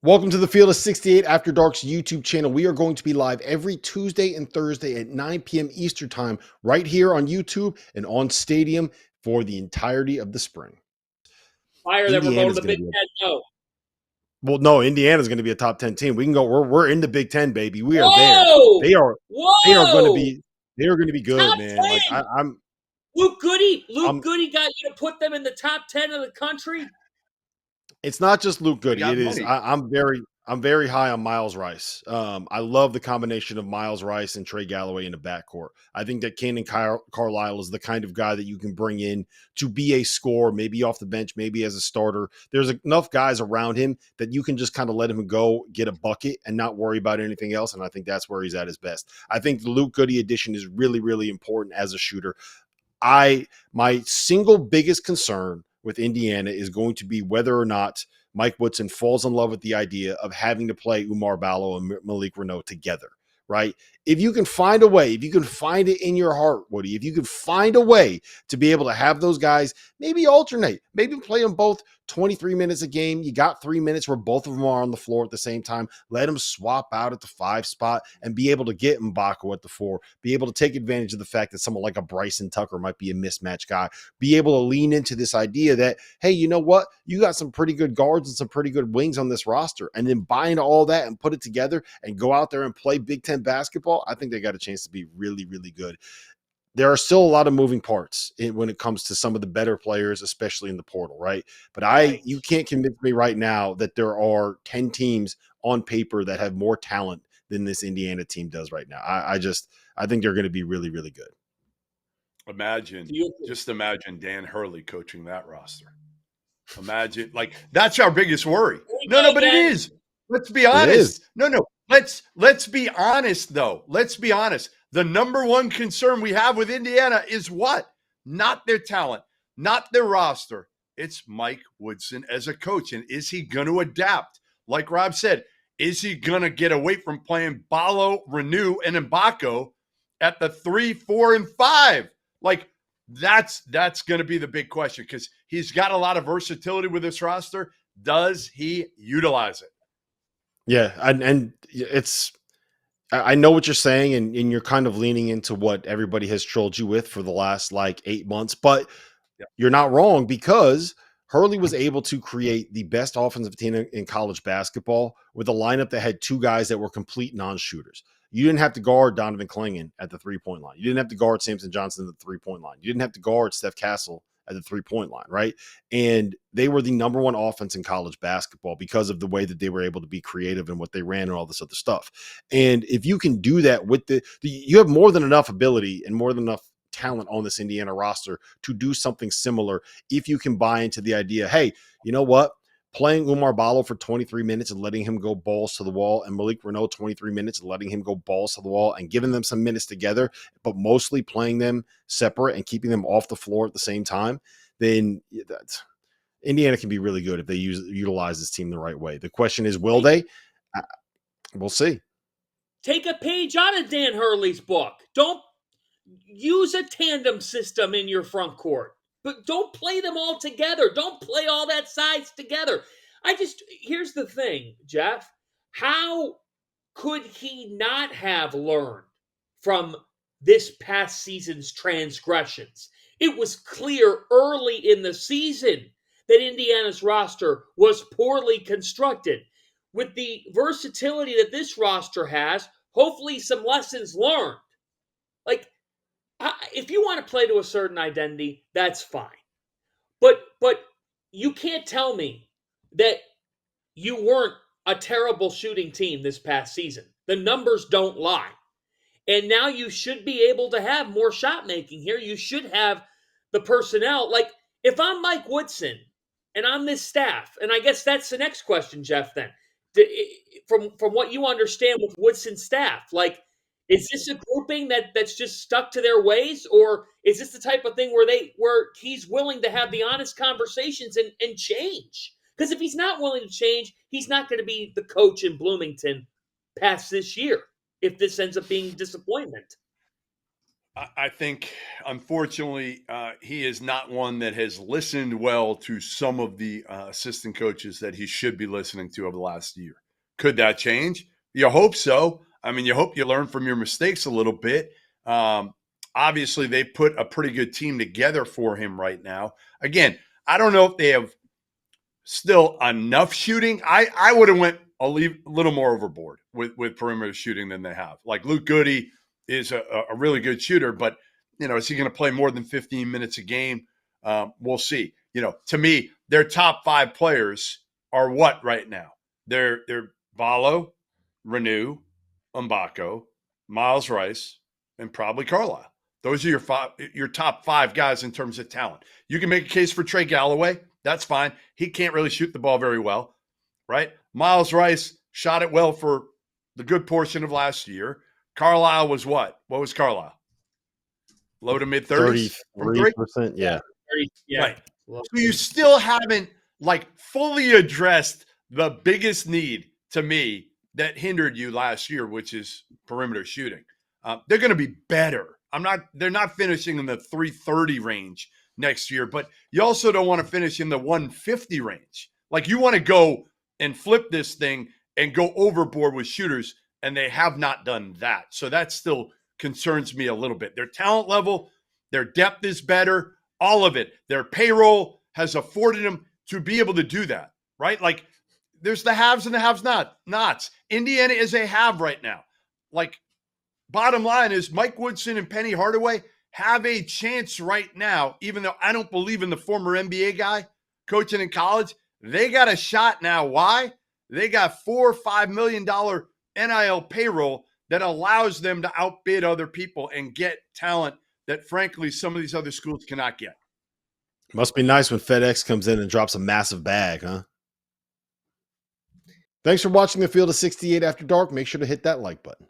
Welcome to the Field of 68 After Dark's YouTube channel. We are going to be live every Tuesday and Thursday at 9 p.m. Eastern Time right here on YouTube and on Stadium for the entirety of the spring. Fire that we're going to the Big Ten. No, Indiana's going to be a top 10 team. We can go. We're in the Big Ten, baby. We are there. They are going to be good, top man. 10. Like I'm Luke Goody got you to put them in the top 10 of the country. It's not just Luke Goody. It is. I'm very high on Miles Rice. I love the combination of Miles Rice and Trey Galloway in the backcourt. I think that Cannon Carlisle is the kind of guy that you can bring in to be a scorer, maybe off the bench, maybe as a starter. There's enough guys around him that you can just kind of let him go, get a bucket, and not worry about anything else. And I think that's where he's at his best. I think the Luke Goody addition is really, really important as a shooter. My single biggest concern with Indiana is going to be whether or not Mike Woodson falls in love with the idea of having to play Oumar Ballo and Malik Reneau together, right? If you can find a way, if you can find it in your heart, Woody, if you can find a way to be able to have those guys maybe alternate, maybe play them both 23 minutes a game. You got 3 minutes where both of them are on the floor at the same time. Let them swap out at the 5 spot and be able to get Mbako at the 4. Be able to take advantage of the fact that someone like a Bryson Tucker might be a mismatch guy. Be able to lean into this idea that, hey, you know what? You got some pretty good guards and some pretty good wings on this roster. And then buy into all that and put it together and go out there and play Big Ten basketball. I think they got a chance to be really, really good. There are still a lot of moving parts when it comes to some of the better players, especially in the portal, right? But you can't convince me right now that there are 10 teams on paper that have more talent than this Indiana team does right now. I think they're going to be really, really good. Just imagine Dan Hurley coaching that roster. Imagine, that's our biggest worry. No, but it is. Let's be honest. No. Let's be honest, though. Let's be honest. The number one concern we have with Indiana is what? Not their talent, not their roster. It's Mike Woodson as a coach. And is he going to adapt? Like Rob said, is he going to get away from playing Ballo, Reneau, and Mbako at the 3, 4, and 5? That's going to be the big question because he's got a lot of versatility with this roster. Does he utilize it? Yeah, and it's – I know what you're saying, and you're kind of leaning into what everybody has trolled you with for the last 8 months, but you're not wrong because Hurley was able to create the best offensive team in college basketball with a lineup that had 2 guys that were complete non-shooters. You didn't have to guard Donovan Clingan at the 3-point line. You didn't have to guard Samson Johnson at the 3-point line. You didn't have to guard Steph Castle at the 3-point line, right? And they were the number one offense in college basketball because of the way that they were able to be creative and what they ran and all this other stuff. And if you can do that with you have more than enough ability and more than enough talent on this Indiana roster to do something similar if you can buy into the idea, hey, you know what? Playing Oumar Ballo for 23 minutes and letting him go balls to the wall, and Malik Reneau 23 minutes and letting him go balls to the wall and giving them some minutes together, but mostly playing them separate and keeping them off the floor at the same time, then Indiana can be really good if they utilize this team the right way. The question is, will they? We'll see. Take a page out of Dan Hurley's book. Don't use a tandem system in your front court. But don't play them all together. Don't play all that size together. Here's the thing, Jeff. How could he not have learned from this past season's transgressions? It was clear early in the season that Indiana's roster was poorly constructed. With the versatility that this roster has, hopefully some lessons learned. If you want to play to a certain identity, that's fine. But you can't tell me that you weren't a terrible shooting team this past season. The numbers don't lie. And now you should be able to have more shot making here. You should have the personnel. If I'm Mike Woodson and I'm this staff, and I guess that's the next question, Jeff, then. From what you understand with Woodson's staff, is this a grouping that's just stuck to their ways, or is this the type of thing where he's willing to have the honest conversations and change? Because if he's not willing to change, he's not going to be the coach in Bloomington past this year if this ends up being disappointment. I think, unfortunately, he is not one that has listened well to some of the assistant coaches that he should be listening to over the last year. Could that change? You hope so. I mean, you hope you learn from your mistakes a little bit. Obviously, they put a pretty good team together for him right now. Again, I don't know if they have still enough shooting. I would have went a little more overboard with perimeter shooting than they have. Like Luke Goody is a really good shooter, but is he going to play more than 15 minutes a game? We'll see. To me, their top 5 players are what right now? They're Ballo, Renew, Mbako, Miles Rice, and probably Carlisle. Those are your top 5 guys in terms of talent. You can make a case for Trey Galloway. That's fine. He can't really shoot the ball very well, right? Miles Rice shot it well for the good portion of last year. Carlisle was what? What was Carlisle? Low to mid 30s? 33%, yeah. 30, yeah. Right. So you still haven't fully addressed the biggest need to me that hindered you last year, which is perimeter shooting. They're going to be better. They're not finishing in the 330 range next year, but you also don't want to finish in the 150 range. You want to go and flip this thing and go overboard with shooters, and they have not done that. So that still concerns me a little bit. Their talent level, their depth is better, all of it. Their payroll has afforded them to be able to do that, right? There's the haves and the have-nots. Indiana is a have right now. Bottom line is Mike Woodson and Penny Hardaway have a chance right now, even though I don't believe in the former NBA guy coaching in college. They got a shot now. Why? They got $4 or $5 million NIL payroll that allows them to outbid other people and get talent that, frankly, some of these other schools cannot get. Must be nice when FedEx comes in and drops a massive bag, huh? Thanks for watching the Field of 68 After Dark. Make sure to hit that like button.